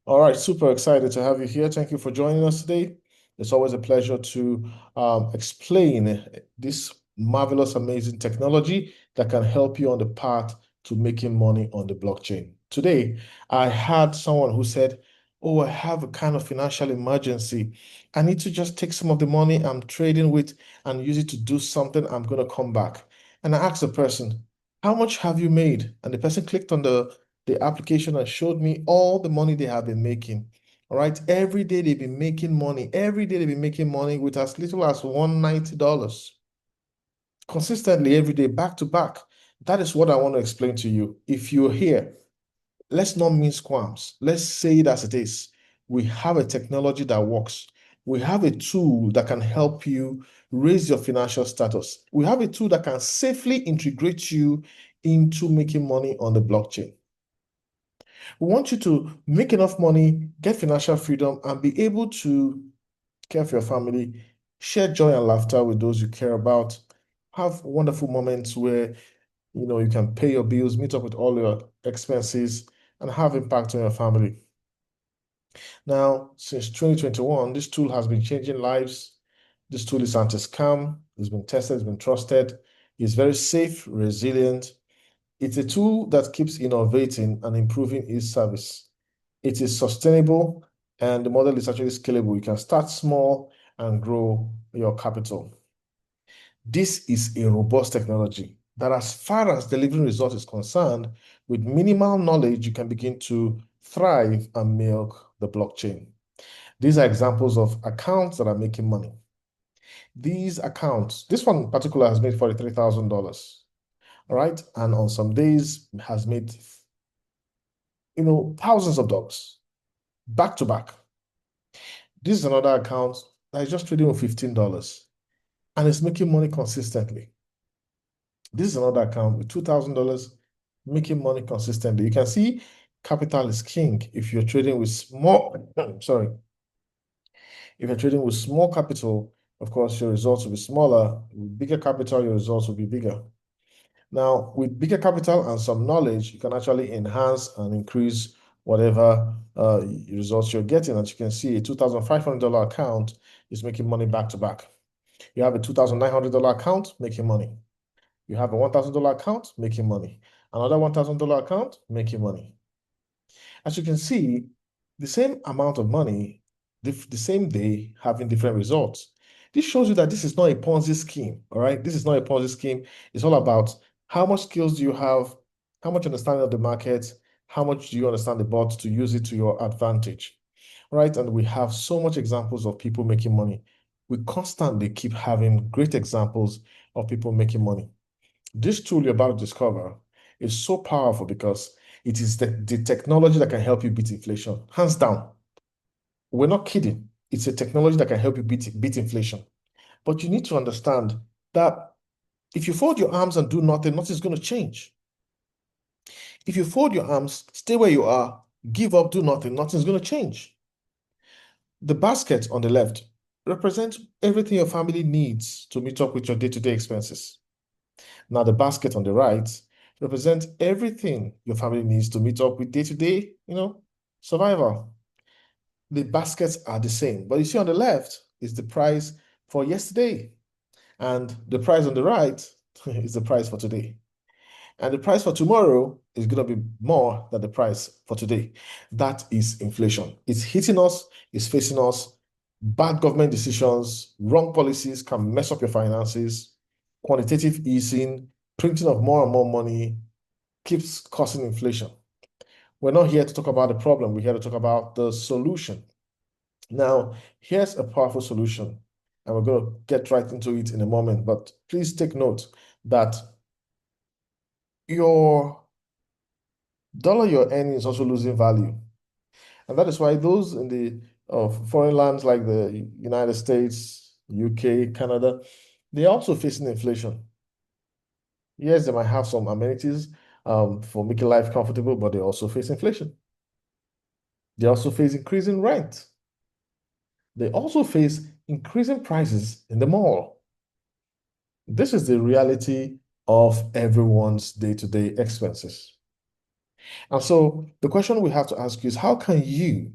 All right, super excited to have you here. Thank you for joining us today. It's always a pleasure to explain this marvelous, amazing technology that can help you on the path to making money on the blockchain. Today, I had someone who said, "Oh, I have a kind of financial emergency. I need to just take some of the money I'm trading with and use it to do something. I'm going to come back." And I asked the person, "How much have you made?" And the person clicked on the application and showed me all the money they have been making. All right. Every day they've been making money. Every day they've been making money with as little as $190 consistently every day, back to back. That is what I want to explain to you. If you're here, let's not mince qualms. Let's say it as it is. We have a technology that works. We have a tool that can help you raise your financial status. We have a tool that can safely integrate you into making money on the blockchain. We want you to make enough money, get financial freedom, and be able to care for your family, share joy and laughter with those you care about, have wonderful moments where you can pay your bills, meet up with all your expenses, and have impact on your family. Now, since 2021, this tool has been changing lives. This tool is anti-scam, it's been tested, it's been trusted, it's very safe, resilient. It's a tool that keeps innovating and improving its service. It is sustainable and the model is actually scalable. You can start small and grow your capital. This is a robust technology that, as far as delivering results is concerned, with minimal knowledge, you can begin to thrive and milk the blockchain. These are examples of accounts that are making money. These accounts, this one in particular has made $43,000. All right. And on some days has made, thousands of dollars back to back. This is another account that is just trading with $15 and it's making money consistently. This is another account with $2,000 making money consistently. You can see capital is king if you're trading with small, sorry, if you're trading with small capital, of course, your results will be smaller. With bigger capital, your results will be bigger. Now, with bigger capital and some knowledge, you can actually enhance and increase whatever results you're getting. As you can see, a $2,500 account is making money back to back. You have a $2,900 account making money. You have a $1,000 account making money. Another $1,000 account making money. As you can see, the same amount of money, the same day, having different results. This shows you that this is not a Ponzi scheme, all right? This is not a Ponzi scheme. It's all about how much skills do you have, how much understanding of the market, how much do you understand the bot to use it to your advantage, right? And we have so much examples of people making money. We constantly keep having great examples of people making money. This tool you're about to discover is so powerful because it is the technology that can help you beat inflation, hands down. We're not kidding. It's a technology that can help you beat inflation. But you need to understand that if you fold your arms and do nothing, nothing's going to change. If you fold your arms, stay where you are, give up, do nothing, nothing's going to change. The basket on the left represents everything your family needs to meet up with your day-to-day expenses. Now, the basket on the right represents everything your family needs to meet up with day-to-day, survival. The baskets are the same, but you see on the left is the price for yesterday, and the price on the right is the price for today. And the price for tomorrow is going to be more than the price for today. That is inflation. It's hitting us, it's facing us. Bad government decisions, wrong policies can mess up your finances. Quantitative easing, printing of more and more money keeps causing inflation. We're not here to talk about the problem, we're here to talk about the solution. Now, here's a powerful solution, and we're going to get right into it in a moment, but please take note that your dollar you're earning is also losing value. And that is why those in the foreign lands like the United States, UK, Canada, they're also facing inflation. Yes, they might have some amenities for making life comfortable, but they also face inflation. They also face increasing rent. They also face increasing prices in the mall. This is the reality of everyone's day-to-day expenses. And so the question we have to ask you is how can you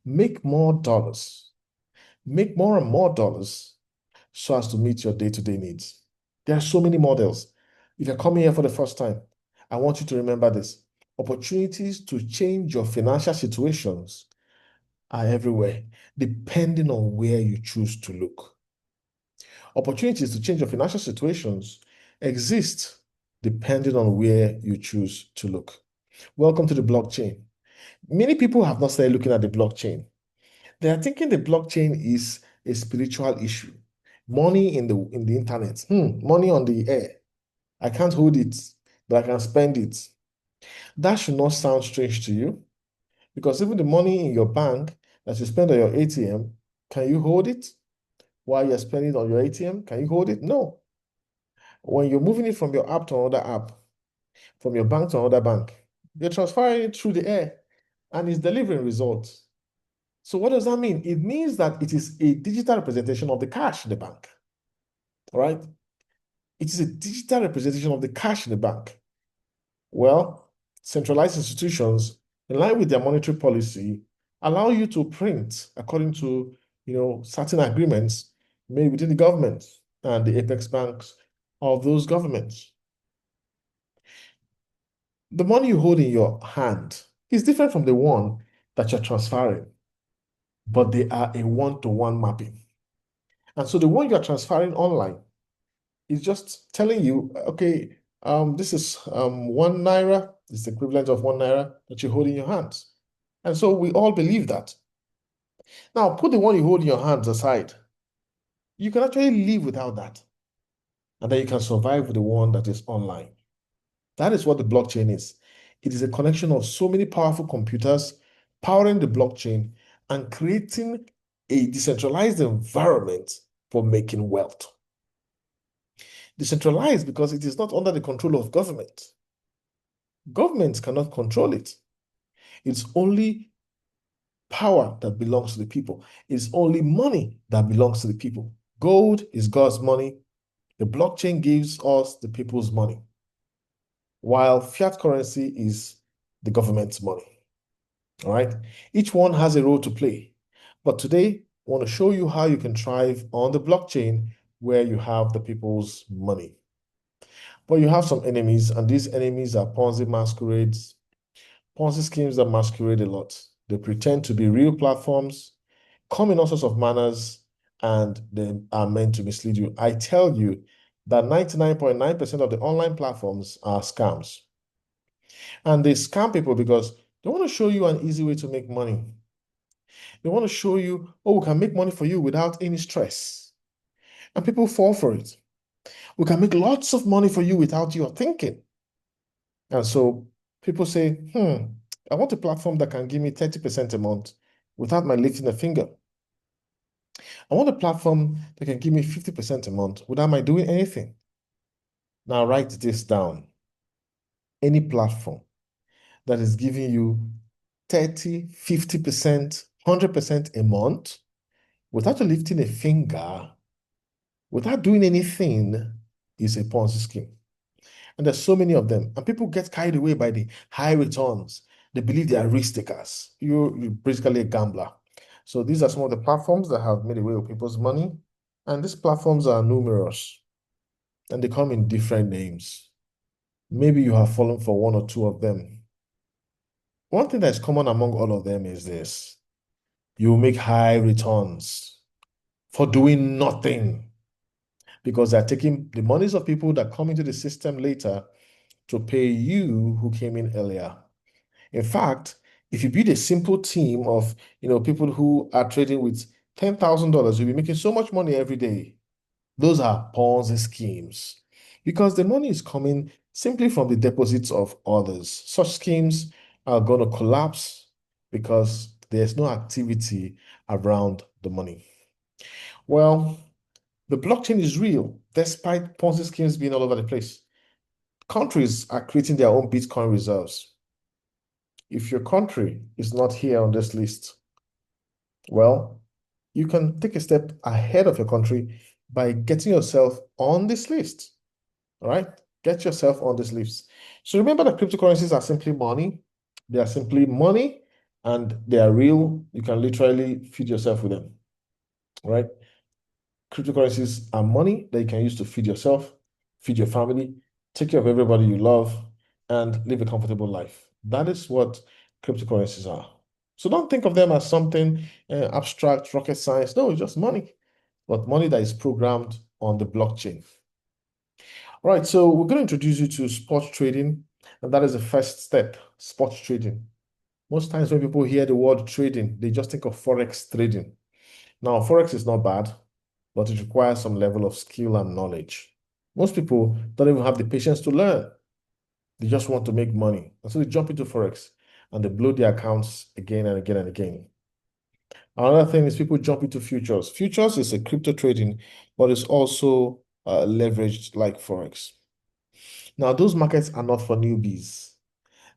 make more dollars, make more and more dollars so as to meet your day-to-day needs? There are so many models. If you're coming here for the first time, I want you to remember this. Opportunities to change your financial situations are everywhere, depending on where you choose to look. Opportunities to change your financial situations exist depending on where you choose to look. Welcome to the blockchain. Many people have not started looking at the blockchain. They are thinking the blockchain is a spiritual issue. Money in the internet, money on the air. I can't hold it, but I can spend it. That should not sound strange to you because even the money in your bank that you spend on your ATM, can you hold it while you're spending it on your ATM? Can you hold it? No. When you're moving it from your app to another app, from your bank to another bank, you're transferring it through the air and it's delivering results. So what does that mean? It means that it is a digital representation of the cash in the bank, right? It is a digital representation of the cash in the bank. Well, centralized institutions, in line with their monetary policy, allow you to print according to, certain agreements made within the government and the apex banks of those governments. The money you hold in your hand is different from the one that you're transferring, but they are a one-to-one mapping. And so the one you're transferring online is just telling you, okay, this is 1 naira, it's the equivalent of 1 naira that you hold in your hands. And so we all believe that. Now, put the one you hold in your hands aside. You can actually live without that. And then you can survive with the one that is online. That is what the blockchain is. It is a connection of so many powerful computers powering the blockchain and creating a decentralized environment for making wealth. Decentralized because it is not under the control of government. Governments cannot control it. It's only power that belongs to the people. It's only money that belongs to the people. Gold is God's money. The blockchain gives us the people's money, while fiat currency is the government's money. All right. Each one has a role to play. But today, I want to show you how you can thrive on the blockchain where you have the people's money. But you have some enemies, and these enemies are Ponzi masquerades, Ponzi schemes that masquerade a lot. They pretend to be real platforms, come in all sorts of manners, and they are meant to mislead you. I tell you that 99.9% of the online platforms are scams. And they scam people because they want to show you an easy way to make money. They want to show you, oh, we can make money for you without any stress. And people fall for it. We can make lots of money for you without your thinking. And so people say, I want a platform that can give me 30% a month without my lifting a finger. I want a platform that can give me 50% a month without my doing anything. Now write this down. Any platform that is giving you 30, 50%, 100% a month without you lifting a finger, without doing anything, is a Ponzi scheme. And there's so many of them. And people get carried away by the high returns. They believe they are risk takers. You're basically a gambler. So these are some of the platforms that have made away with people's money. And these platforms are numerous. And they come in different names. Maybe you have fallen for one or two of them. One thing that's common among all of them is this. You make high returns for doing nothing because they're taking the monies of people that come into the system later to pay you who came in earlier. In fact, if you build a simple team of people who are trading with $10,000, you'll be making so much money every day. Those are Ponzi schemes because the money is coming simply from the deposits of others. Such schemes are going to collapse because there's no activity around the money. Well, the blockchain is real despite Ponzi schemes being all over the place. Countries are creating their own Bitcoin reserves. If your country is not here on this list, well, you can take a step ahead of your country by getting yourself on this list. All right. Get yourself on these lists. So remember that cryptocurrencies are simply money. They are simply money and they are real. You can literally feed yourself with them, right? Cryptocurrencies are money that you can use to feed yourself, feed your family, take care of everybody you love, and live a comfortable life. That is what cryptocurrencies are. So don't think of them as something abstract, rocket science. No, it's just money, but money that is programmed on the blockchain. All right, so we're going to introduce you to spot trading, and that is the first step, spot trading. Most times when people hear the word trading, they just think of Forex trading. Now, Forex is not bad, but it requires some level of skill and knowledge. Most people don't even have the patience to learn. They just want to make money. And so they jump into Forex and they blow their accounts again and again and again. Another thing is people jump into futures. Futures is a crypto trading, but it's also leveraged like Forex. Now, those markets are not for newbies.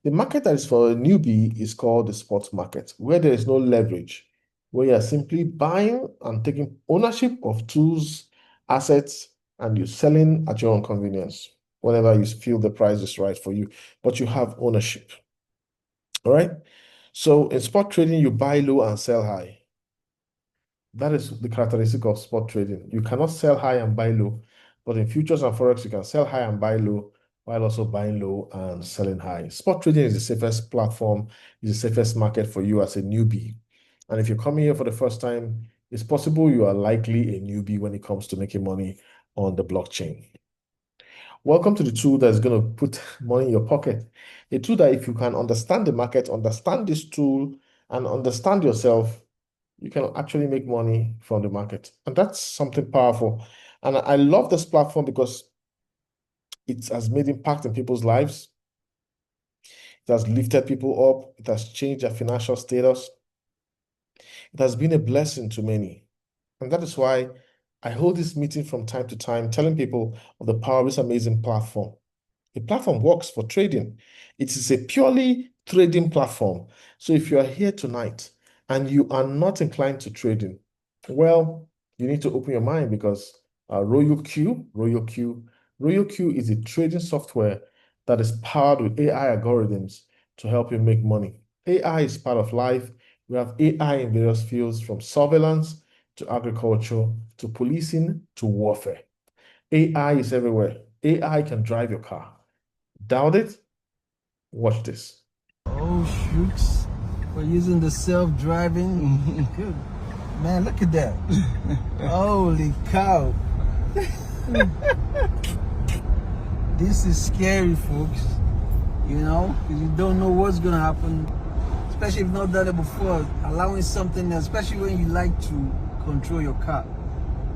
The market that is for a newbie is called the spot market, where there is no leverage, where you are simply buying and taking ownership of tools, assets, and you're selling at your own convenience whenever you feel the price is right for you, but you have ownership. All right. So in spot trading, you buy low and sell high. That is the characteristic of spot trading. You cannot sell high and buy low, but in futures and forex, you can sell high and buy low while also buying low and selling high. Spot trading is the safest platform, is the safest market for you as a newbie. And if you're coming here for the first time, it's possible you are likely a newbie when it comes to making money on the blockchain. Welcome to the tool that's going to put money in your pocket. A tool that if you can understand the market, understand this tool, and understand yourself, you can actually make money from the market. And that's something powerful. And I love this platform because it has made impact in people's lives. It has lifted people up. It has changed their financial status. It has been a blessing to many. And that is why I hold this meeting from time to time, telling people of the power of this amazing platform. The platform works for trading. It is a purely trading platform. So if you are here tonight and you are not inclined to trading, well, you need to open your mind because RoyalQ is a trading software that is powered with AI algorithms to help you make money. AI is part of life. We have AI in various fields from surveillance to agriculture to policing to warfare. AI is everywhere. AI can drive your car. Doubt it? Watch this. Oh, shoots. We're using the self-driving. Good. Man, look at that. Holy cow. This is scary, folks. You know, because you don't know what's going to happen. Especially if you've not done it before. Allowing something, especially when you like to control your car.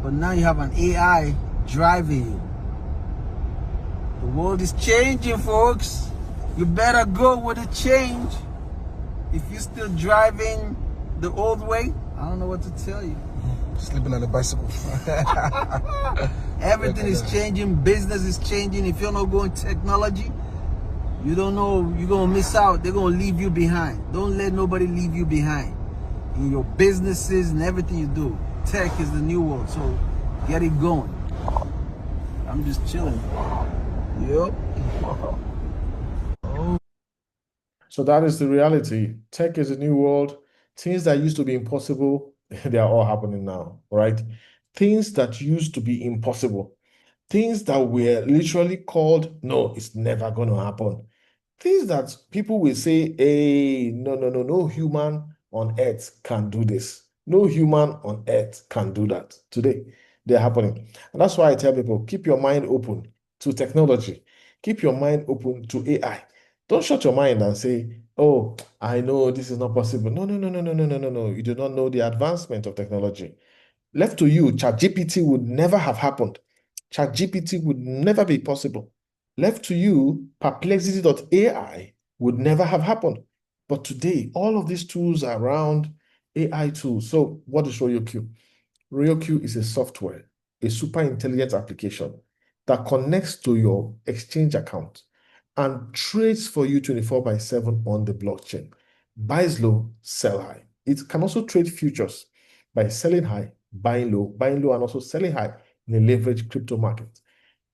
But now you have an AI driving you. The world is changing, folks. You better go with the change. If you're still driving the old way, I don't know what to tell you. Sleeping on a bicycle. Everything is changing. Business is changing. If you're not going technology, you don't know, you're going to miss out. They're going to leave you behind. Don't let nobody leave you behind. In your businesses and everything you do. Tech is the new world, so get it going. I'm just chilling. Yep. So that is the reality. Tech is a new world. Things that used to be impossible, they are all happening now, right? Things that used to be impossible, things that were literally called, no, it's never going to happen. Things that people will say, hey, no, no, no, no human on earth can do this. No human on earth can do that. Today, they're happening. And that's why I tell people, keep your mind open to technology. Keep your mind open to AI. Don't shut your mind and say, oh, I know this is not possible. No, no, no, no, no, no, no, no, no. You do not know the advancement of technology. Left to you, ChatGPT would never have happened. ChatGPT would never be possible. Left to you, perplexity.ai would never have happened. But today, all of these tools are around AI tools. So what is RoyalQ? RoyalQ is a software, a super intelligent application that connects to your exchange account and trades for you 24 by 7 on the blockchain. Buys low, sell high. It can also trade futures by selling high, buying low, and also selling high in a leveraged crypto market.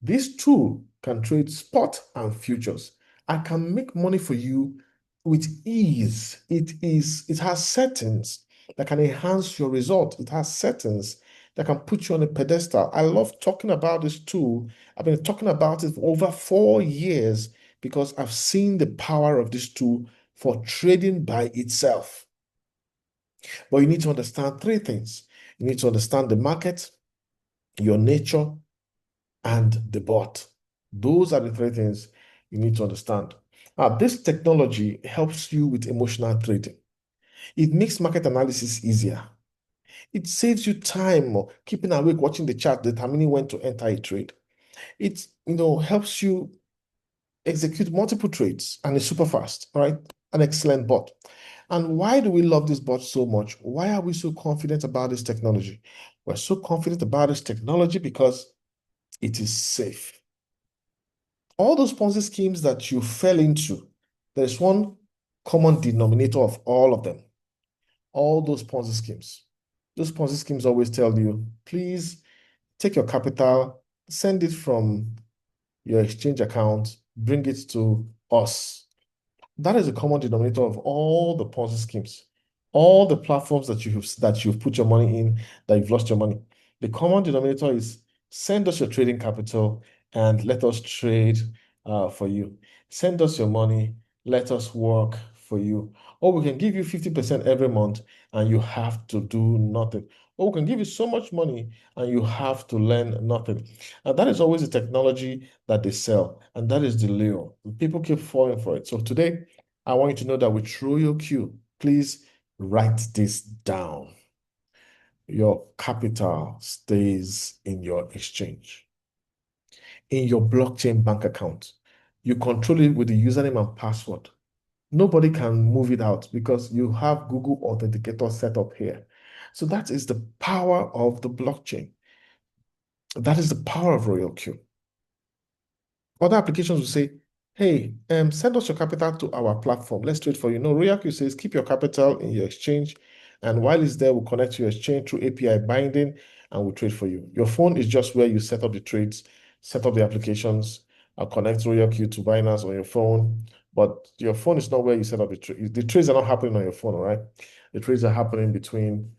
This tool can trade spot and futures and can make money for you with ease. It has settings that can enhance your result. It has settings that can put you on a pedestal. I love talking about this tool. I've been talking about it for over 4 years because I've seen the power of this tool for trading by itself. But you need to understand three things. You need to understand the market, your nature, and the bot. Those are the three things you need to understand. This technology helps you with emotional trading. It makes market analysis easier. It saves you time or keeping awake watching the chart, determining when to enter a trade. It helps you execute multiple trades and it's super fast, right? An excellent bot. And why do we love this bot so much? Why are we so confident about this technology? We're so confident about this technology because it is safe. All those Ponzi schemes that you fell into, there's one common denominator of all of them. All those Ponzi schemes. Those Ponzi schemes always tell you, please take your capital, send it from your exchange account, bring it to us. That is a common denominator of all the Ponzi schemes, all the platforms that you've put your money in, that you've lost your money. The common denominator is send us your trading capital and let us trade for you. Send us your money, let us work for you. Or we can give you 50% every month and you have to do nothing. Or we can give you so much money and you have to learn nothing. And that is always the technology that they sell, and that is the lure. People keep falling for it. So today, I want you to know that with RoyalQ, please write this down. Your capital stays in your exchange, in your blockchain bank account. You control it with the username and password. Nobody can move it out because you have Google Authenticator set up here. So that is the power of the blockchain. That is the power of RoyalQ. Other applications will say, hey, send us your capital to our platform. Let's trade for you. No, RoyalQ says keep your capital in your exchange. And while it's there, we'll connect to your exchange through API binding and we'll trade for you. Your phone is just where you set up the trades, set up the applications, connect RoyalQ to Binance on your phone. But your phone is not where you set up the trade. The trades are not happening on your phone, all right? The trades are happening between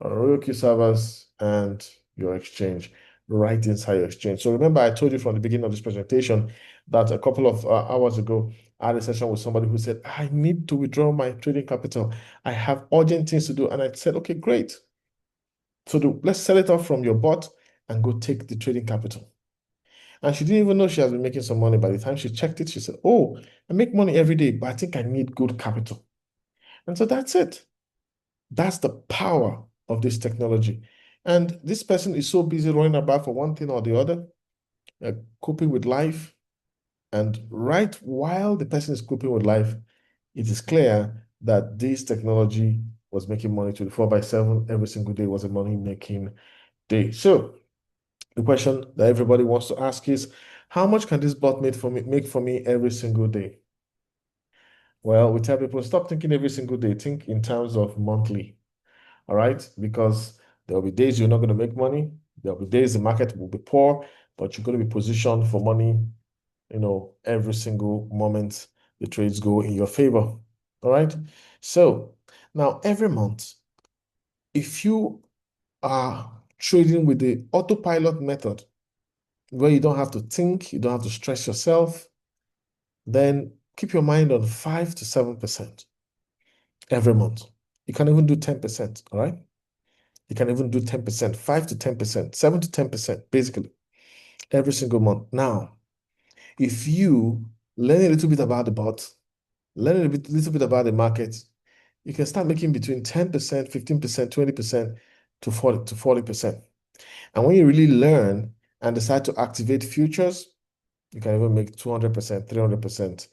RoyalQ servers and your exchange, right inside your exchange. So remember, I told you from the beginning of this presentation that a couple of hours ago, I had a session with somebody who said, I need to withdraw my trading capital. I have urgent things to do. And I said, okay, great. So let's sell it off from your bot and go take the trading capital. And she didn't even know she has been making some money. By the time she checked it, she said, oh, I make money every day, but I think I need good capital. And so that's it. That's the power of this technology. And this person is so busy running about for one thing or the other, coping with life. And right while the person is coping with life, it is clear that this technology was making money 24/7. Every single day was a money-making day. So the question that everybody wants to ask is, how much can this bot make for me every single day? Well, we tell people, stop thinking every single day. Think in terms of monthly. All right? Because there'll be days you're not going to make money. There'll be days the market will be poor, but you're going to be positioned for money, every single moment the trades go in your favor. All right? So now every month, if you are trading with the autopilot method, where you don't have to think, you don't have to stress yourself, then keep your mind on 5 to 7% every month. You can even do 10%, all right? You can even do 10%, 5 to 10%, 7 to 10%, basically, every single month. Now, if you learn a little bit about the bot, learn little bit about the market, you can start making between 10%, 15%, 20% to 40%. And when you really learn and decide to activate futures, you can even make 200%, 300%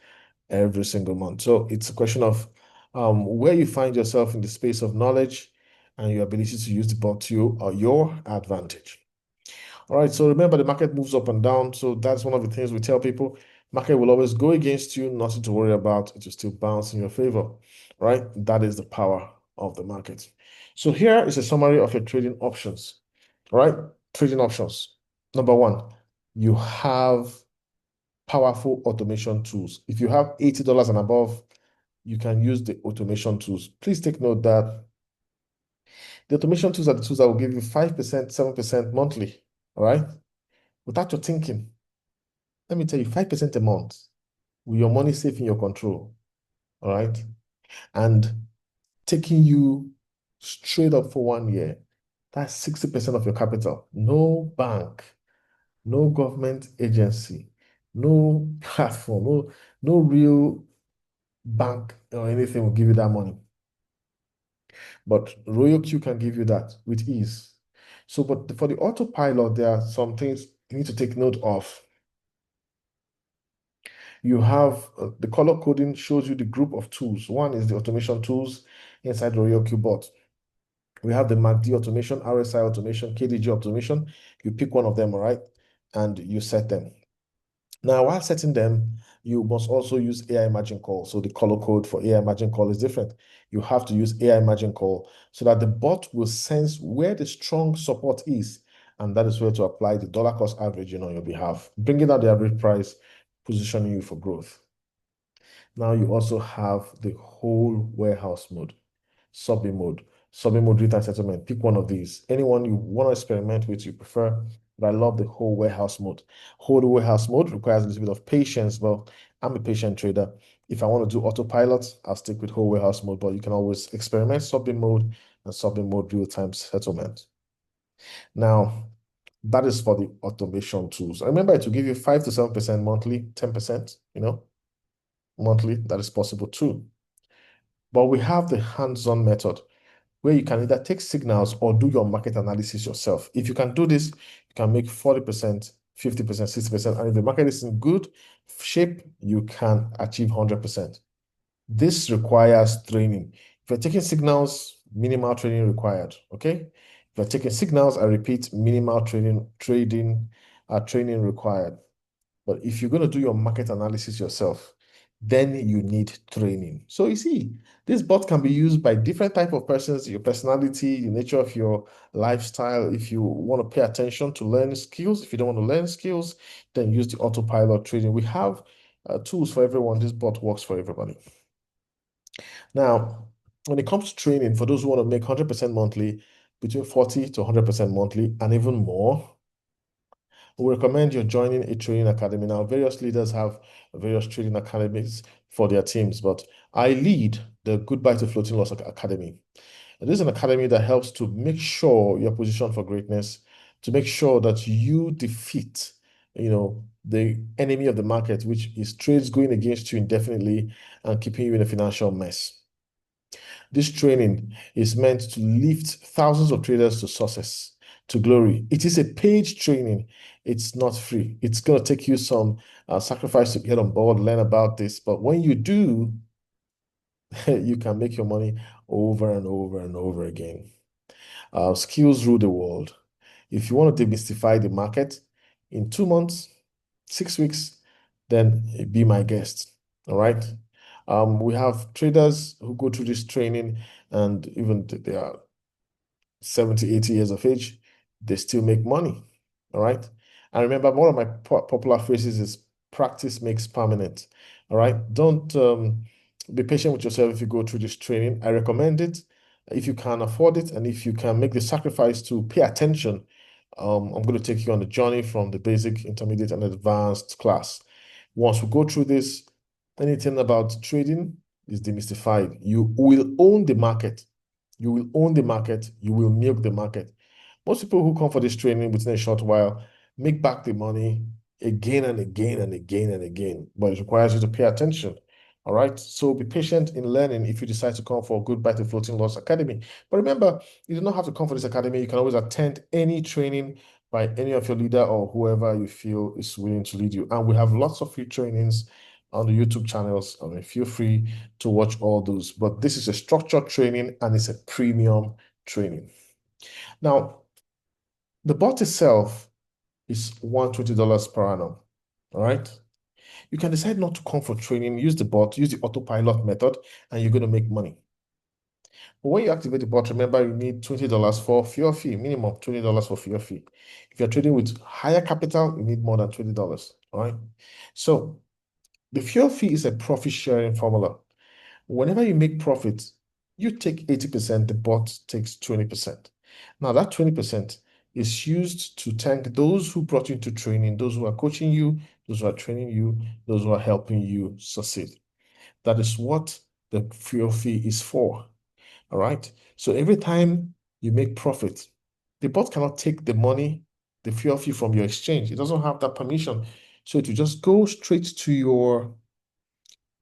every single month. So it's a question of where you find yourself in the space of knowledge and your ability to use the bot to your advantage. All right, so remember the market moves up and down. So that's one of the things we tell people. Market will always go against you, nothing to worry about. It will still bounce in your favor, right? That is the power of the market. So here is a summary of your trading options, all right? Trading options. Number one, you have powerful automation tools. If you have $80 and above, you can use the automation tools. Please take note that the automation tools are the tools that will give you 5%, 7% monthly. All right. Without your thinking, let me tell you, 5% a month with your money safe in your control. All right. And taking you straight up for 1 year, that's 60% of your capital. No bank, no government agency, no platform, no real bank or anything will give you that money. But RoyalQ can give you that with ease. So, but for the autopilot, there are some things you need to take note of. You have the color coding shows you the group of tools. One is the automation tools inside RoyalQ bot. We have the MACD automation, RSI automation, KDJ automation. You pick one of them, all right, and you set them. Now, while setting them, you must also use AI margin call. So the color code for AI margin call is different. You have to use AI margin call so that the bot will sense where the strong support is, and that is where to apply the dollar cost averaging on your behalf, bringing out the average price, positioning you for growth. Now you also have the whole warehouse mode, sub mode real-time settlement. Pick one of these. Anyone you want to experiment with, you prefer. But I love the whole warehouse mode. Whole warehouse mode requires a little bit of patience, but I'm a patient trader. If I want to do autopilot, I'll stick with whole warehouse mode, but you can always experiment sub mode and sub mode real-time settlement. Now, that is for the automation tools. Remember, to give you 5 to 7% monthly, 10%, monthly, that is possible too. But we have the hands-on method where you can either take signals or do your market analysis yourself. If you can do this, you can make 40%, 50%, 60%. And if the market is in good shape, you can achieve 100%. This requires training. If you're taking signals, minimal training required. Okay. If you're taking signals, I repeat, minimal training required. But if you're going to do your market analysis yourself, then you need training. So you see, this bot can be used by different type of persons, your personality, the nature of your lifestyle. If you want to pay attention to learn skills, if you don't want to learn skills, then use the autopilot trading. We have tools for everyone. This bot works for everybody. Now, when it comes to training, for those who want to make 100% monthly, between 40 to 100% monthly, and even more, we recommend you joining a training academy. Now, various leaders have various training academies for their teams, but I lead the Goodbye to Floating Loss Academy. And this is an academy that helps to make sure you're positioned for greatness, to make sure that you defeat, the enemy of the market, which is trades going against you indefinitely and keeping you in a financial mess. This training is meant to lift thousands of traders to success, to glory. It is a paid training. It's not free. It's going to take you some sacrifice to get on board, learn about this. But when you do, you can make your money over and over and over again. Skills rule the world. If you want to demystify the market in 2 months, 6 weeks, then be my guest. All right. We have traders who go through this training and even they are 70, 80 years of age, they still make money. All right. And remember, one of my popular phrases is practice makes permanent. All right. Don't be patient with yourself if you go through this training. I recommend it if you can afford it and if you can make the sacrifice to pay attention. I'm going to take you on the journey from the basic, intermediate, and advanced class. Once we go through this, anything about trading is demystified. You will own the market. You will own the market. You will milk the market. Most people who come for this training within a short while make back the money again and again and again and again. But it requires you to pay attention. All right. So be patient in learning if you decide to come for Goodbye to Floating Loss Academy. But remember, you do not have to come for this academy. You can always attend any training by any of your leader or whoever you feel is willing to lead you. And we have lots of free trainings on the YouTube channels. I mean, feel free to watch all those. But this is a structured training and it's a premium training. Now, the bot itself is $120 per annum. All right. You can decide not to come for training, use the bot, use the autopilot method, and you're going to make money. But when you activate the bot, remember you need $20 for fuel fee, minimum $20 for fuel fee. If you're trading with higher capital, you need more than $20. All right. So the fuel fee is a profit sharing formula. Whenever you make profit, you take 80%, the bot takes 20%. Now, that 20% is used to thank those who brought you into training, those who are coaching you, those who are training you, those who are helping you succeed. That is what the fuel fee is for. All right. So every time you make profit, the bot cannot take the money, the fuel fee from your exchange. It doesn't have that permission. So it will just go straight to your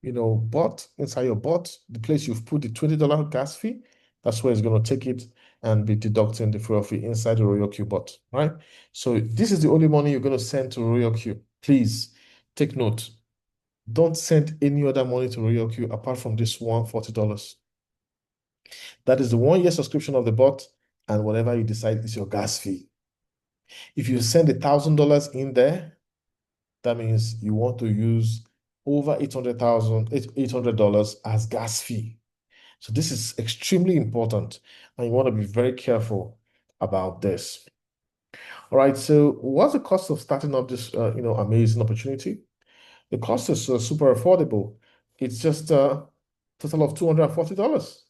bot, inside your bot, the place you've put the $20 gas fee, that's where it's going to take it and be deducting the fuel fee inside the RoyalQ bot, right? So this is the only money you're going to send to RoyalQ. Please take note. Don't send any other money to RoyalQ apart from this $140. That is the 1 year subscription of the bot, and whatever you decide is your gas fee. If you send $1,000 in there, that means you want to use over $800 as gas fee. So this is extremely important, and you want to be very careful about this. All right, so what's the cost of starting up this amazing opportunity? The cost is super affordable. It's just a total of $240.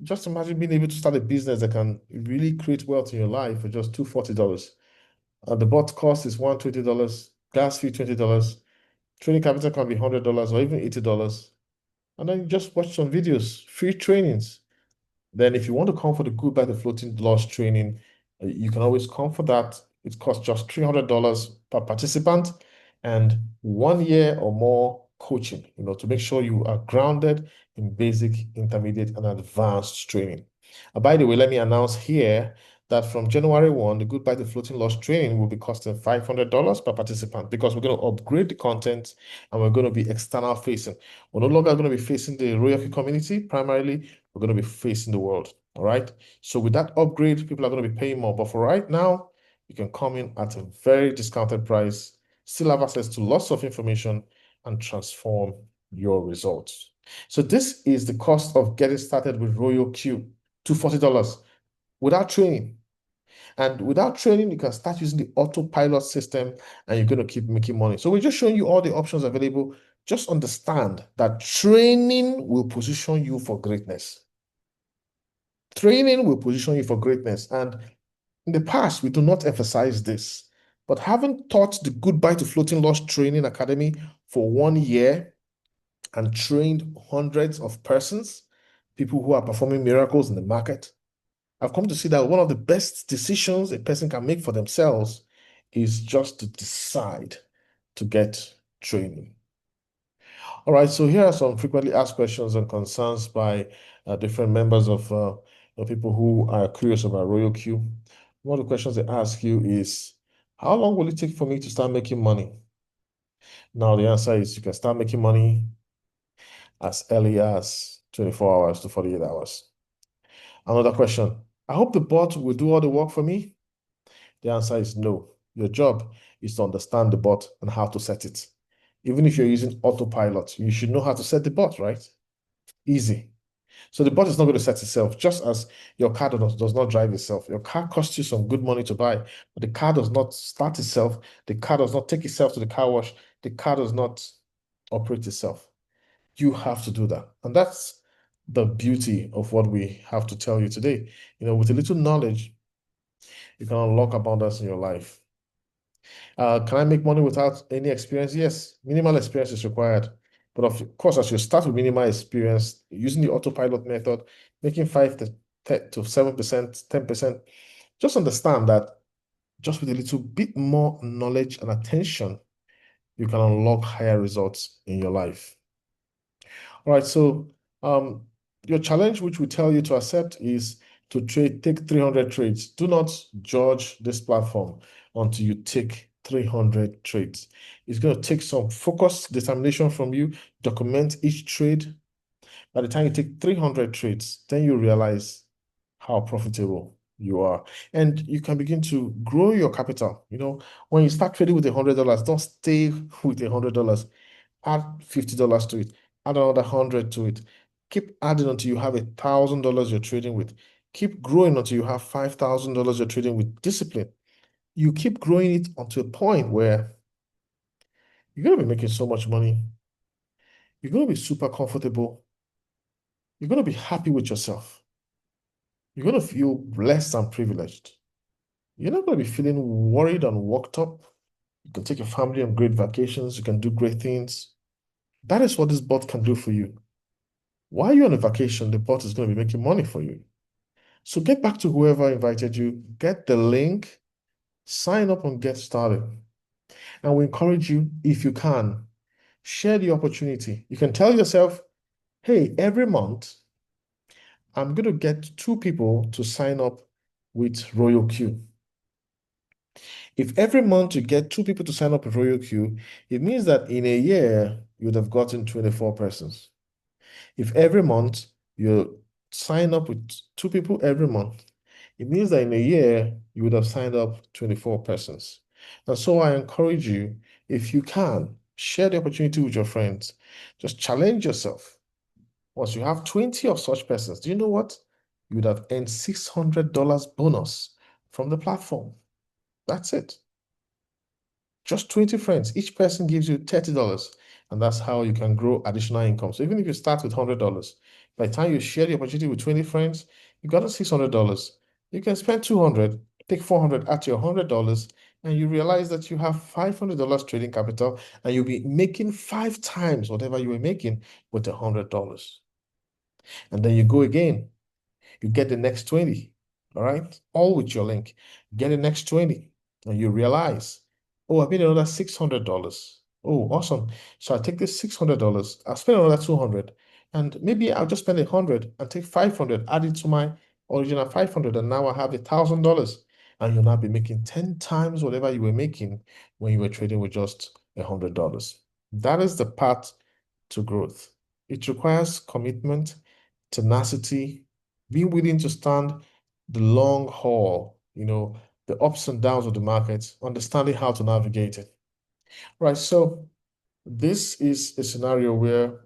Just imagine being able to start a business that can really create wealth in your life for just $240. The bot cost is $120, gas fee $20, training capital can be $100 or even $80. And then you just watch some videos, free trainings. Then if you want to come for the Goodbye the Floating Loss training, you can always come for that. It costs just $300 per participant and 1 year or more coaching, to make sure you are grounded in basic, intermediate, and advanced training. By the way, let me announce here that from January 1, the Goodbye the Floating Loss training will be costing $500 per participant because we're going to upgrade the content and we're going to be external facing. We're no longer going to be facing the RoyalQ community. Primarily, we're going to be facing the world. All right. So with that upgrade, people are going to be paying more. But for right now, you can come in at a very discounted price, still have access to lots of information, and transform your results. So this is the cost of getting started with RoyalQ, $240 without training. And without training, you can start using the autopilot system and you're going to keep making money. So we're just showing you all the options available. Just understand that training will position you for greatness. Training will position you for greatness. And in the past, we do not emphasize this. But having taught the Goodbye to Floating Loss Training Academy for 1 year and trained hundreds of persons, people who are performing miracles in the market, I've come to see that one of the best decisions a person can make for themselves is just to decide to get training. All right, so here are some frequently asked questions and concerns by different members of people who are curious about RoyalQ. One of the questions they ask you is, how long will it take for me to start making money? Now, the answer is you can start making money as early as 24 hours to 48 hours. Another question, I hope the bot will do all the work for me. The answer is no. Your job is to understand the bot and how to set it. Even if you're using autopilot, you should know how to set the bot, right? Easy. So the bot is not going to set itself, just as your car does not drive itself. Your car costs you some good money to buy, but the car does not start itself. The car does not take itself to the car wash. The car does not operate itself. You have to do that. And that's the beauty of what we have to tell you today. With a little knowledge, you can unlock abundance in your life. Can I make money without any experience? Yes, minimal experience is required. But of course, as you start with minimal experience, using the autopilot method, making 5 to 7%, 10%, just understand that just with a little bit more knowledge and attention, you can unlock higher results in your life. All right, so your challenge, which we tell you to accept, is to take 300 trades. Do not judge this platform until you take 300 trades. It's going to take some focus, determination from you, document each trade. By the time you take 300 trades, then you realize how profitable you are. And you can begin to grow your capital. When you start trading with $100, don't stay with $100. Add $50 to it, add another 100 to it. Keep adding until you have $1,000 you're trading with. Keep growing until you have $5,000 you're trading with discipline. You keep growing it unto a point where you're going to be making so much money. You're going to be super comfortable. You're going to be happy with yourself. You're going to feel less than privileged. You're not going to be feeling worried and worked up. You can take your family on great vacations. You can do great things. That is what this bot can do for you. While you're on a vacation, the bot is going to be making money for you. So get back to whoever invited you, get the link, sign up and get started. And we encourage you, if you can, share the opportunity. You can tell yourself, hey, every month, I'm going to get 2 people to sign up with RoyalQ. If every month you get 2 people to sign up with RoyalQ, it means that in a year, you would have gotten 24 persons. If every month you sign up with 2 people every month, it means that in a year, you would have signed up 24 persons. And so I encourage you, if you can, share the opportunity with your friends. Just challenge yourself. Once you have 20 of such persons, do you know what? You would have earned $600 bonus from the platform. That's it. Just 20 friends. Each person gives you $30. And that's how you can grow additional income. So even if you start with $100, by the time you share the opportunity with 20 friends, you got $600. You can spend 200, take 400 at your $100, and you realize that you have $500 trading capital, and you'll be making 5 times whatever you were making with $100. And then you go again. You get the next 20, all right? All with your link. Get the next 20, and you realize, oh, I made another $600. Oh, awesome. So I take this $600, I'll spend another 200, and maybe I'll just spend 100 and take 500, add it to my original 500, and now I have $1,000. And you'll now be making 10 times whatever you were making when you were trading with just $100. That is the path to growth. It requires commitment, tenacity, being willing to stand the long haul, the ups and downs of the market, understanding how to navigate it. Right. So this is a scenario where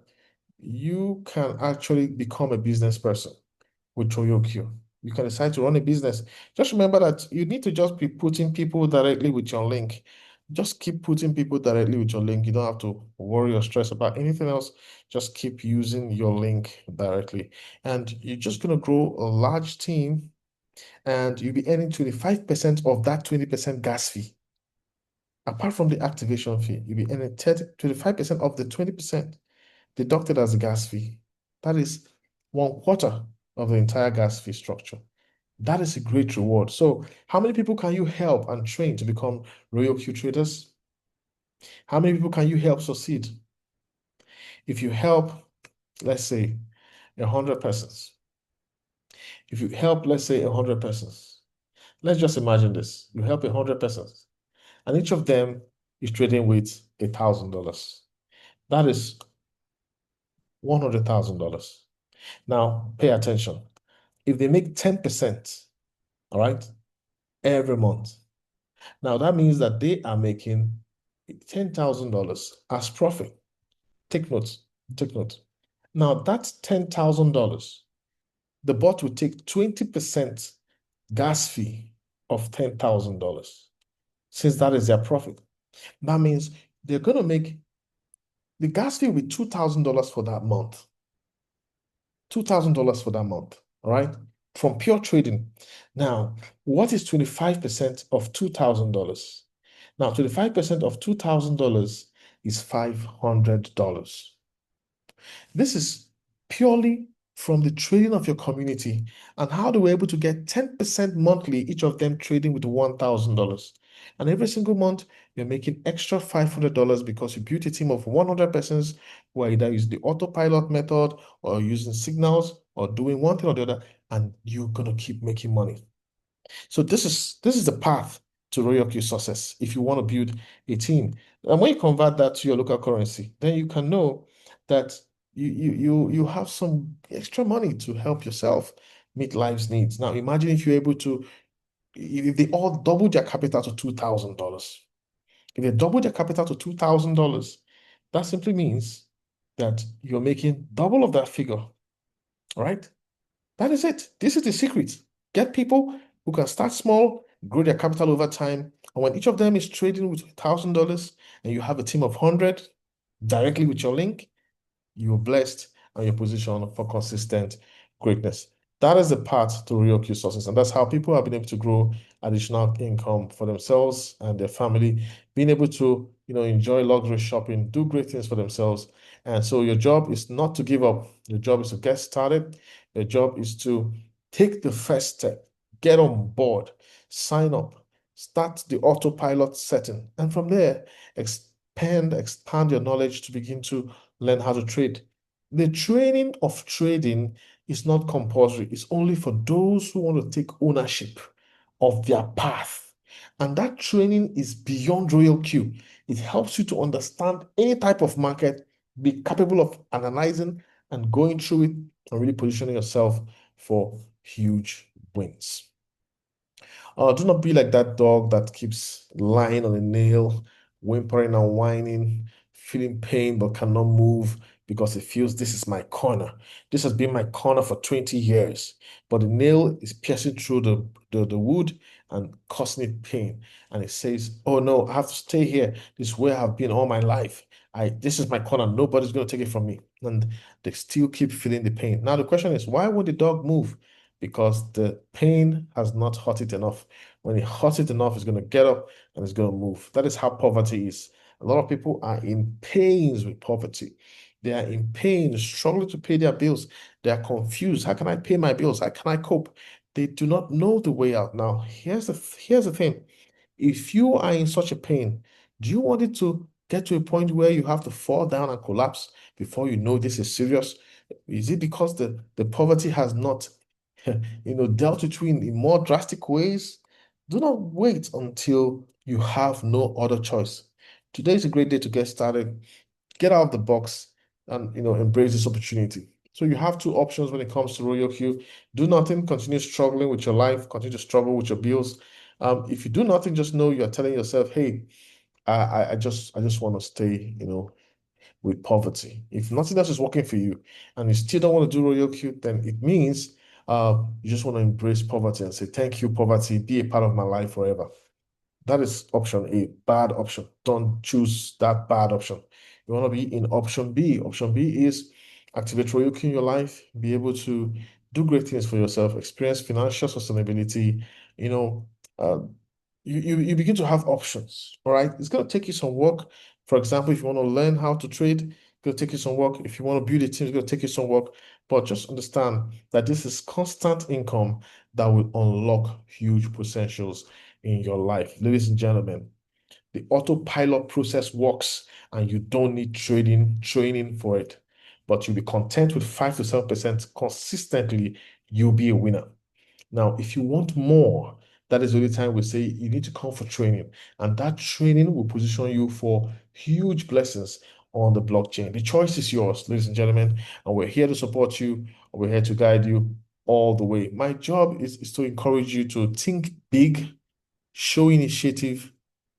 you can actually become a business person with RoyalQ. You can decide to run a business. Just remember that you need to just be putting people directly with your link. Just keep putting people directly with your link. You don't have to worry or stress about anything else. Just keep using your link directly. And you're just going to grow a large team, and you'll be earning 25% of that 20% gas fee. Apart from the activation fee, you'll be earning 25% of the 20% deducted as a gas fee. That is 1/4 of the entire gas fee structure. That is a great reward. So, how many people can you help and train to become RoyalQ traders? How many people can you help succeed? If you help, let's say, 100 persons. If you help, let's say, 100 persons. Let's just imagine this. You help 100 persons, and each of them is trading with $1,000. That is $100,000. Now, pay attention. If they make 10%, all right, every month, now that means that they are making $10,000 as profit. Take note, take note. Now that $10,000, the bot will take 20% gas fee of $10,000, since that is their profit. That means they're going to make the gas fee with $2,000 for that month. $2,000 for that month, all right? From pure trading. Now, what is 25% of $2,000? Now, 25% of $2,000 is $500. This is purely from the trading of your community and how they were able to get 10% monthly, each of them trading with $1,000. And every single month, you're making extra $500 because you built a team of 100 persons who are either using the autopilot method or using signals or doing one thing or the other, and you're going to keep making money. So this is the path to RoyalQ success if you want to build a team. And when you convert that to your local currency, then you can know that you have some extra money to help yourself meet life's needs. Now imagine if you're able to, if they all double their capital to $2,000. If they double their capital to $2,000, that simply means that you're making double of that figure All right. That is it. This is the secret. Get people who can start small, grow their capital over time. And when each of them is trading with $1,000 and you have a team of 100 directly with your link, you're blessed and you're positioned for consistent greatness. That is the path to real Q success. And that's how people have been able to grow additional income for themselves and their family, being able to, enjoy luxury shopping, do great things for themselves. And so your job is not to give up. Your job is to get started. Your job is to take the first step, get on board, sign up, start the autopilot setting. And from there, expand your knowledge to begin to learn how to trade. The training of trading is not compulsory. It's only for those who want to take ownership of their path. And that training is beyond RoyalQ. It helps you to understand any type of market, be capable of analyzing and going through it and really positioning yourself for huge wins. Do not be like that dog that keeps lying on a nail, whimpering and whining, feeling pain but cannot move because it feels this is my corner. This has been my corner for 20 years, but the nail is piercing through the wood and causing it pain. And it says, oh no, I have to stay here. This is where I've been all my life. This is my corner. Nobody's going to take it from me. And they still keep feeling the pain. Now the question is, why would the dog move? Because the pain has not hurt it enough. When it hurts it enough, it's going to get up and it's going to move. That is how poverty is. A lot of people are in pains with poverty. They are in pain, struggling to pay their bills. They are confused. How can I pay my bills? How can I cope? They do not know the way out. Now, here's the thing. If you are in such a pain, do you want it to get to a point where you have to fall down and collapse before you know this is serious? Is it because the poverty has not dealt with you in more drastic ways? Do not wait until you have no other choice. Today is a great day to get started, get out of the box, and embrace this opportunity. So you have two options when it comes to RoyalQ. Do nothing, continue struggling with your life, continue to struggle with your bills. If you do nothing, just know you're telling yourself, hey, I just want to stay, with poverty. If nothing else is working for you and you still don't want to do RoyalQ, then it means you just want to embrace poverty and say, thank you, poverty, be a part of my life forever. That is option A, bad option. Don't choose that bad option. You want to be in option B. Option B is activate RoyalQ in your life, be able to do great things for yourself, experience financial sustainability, you know, uh, you begin to have options. All right. It's going to take you some work. For example, if you want to learn how to trade, it's going to take you some work. If you want to build a team, it's going to take you some work. But just understand that this is constant income that will unlock huge potentials in your life. Ladies and gentlemen, the autopilot process works and you don't need training for it. But you'll be content with 5 to 7% consistently, you'll be a winner. Now, if you want more, that is the only time we say you need to come for training. And that training will position you for huge blessings on the blockchain. The choice is yours, ladies and gentlemen. And we're here to support you. We're here to guide you all the way. My job is to encourage you to think big, show initiative,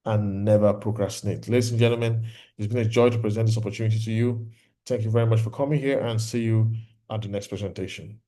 and never procrastinate. Ladies and gentlemen, it's been a joy to present this opportunity to you. Thank you very much for coming here and see you at the next presentation.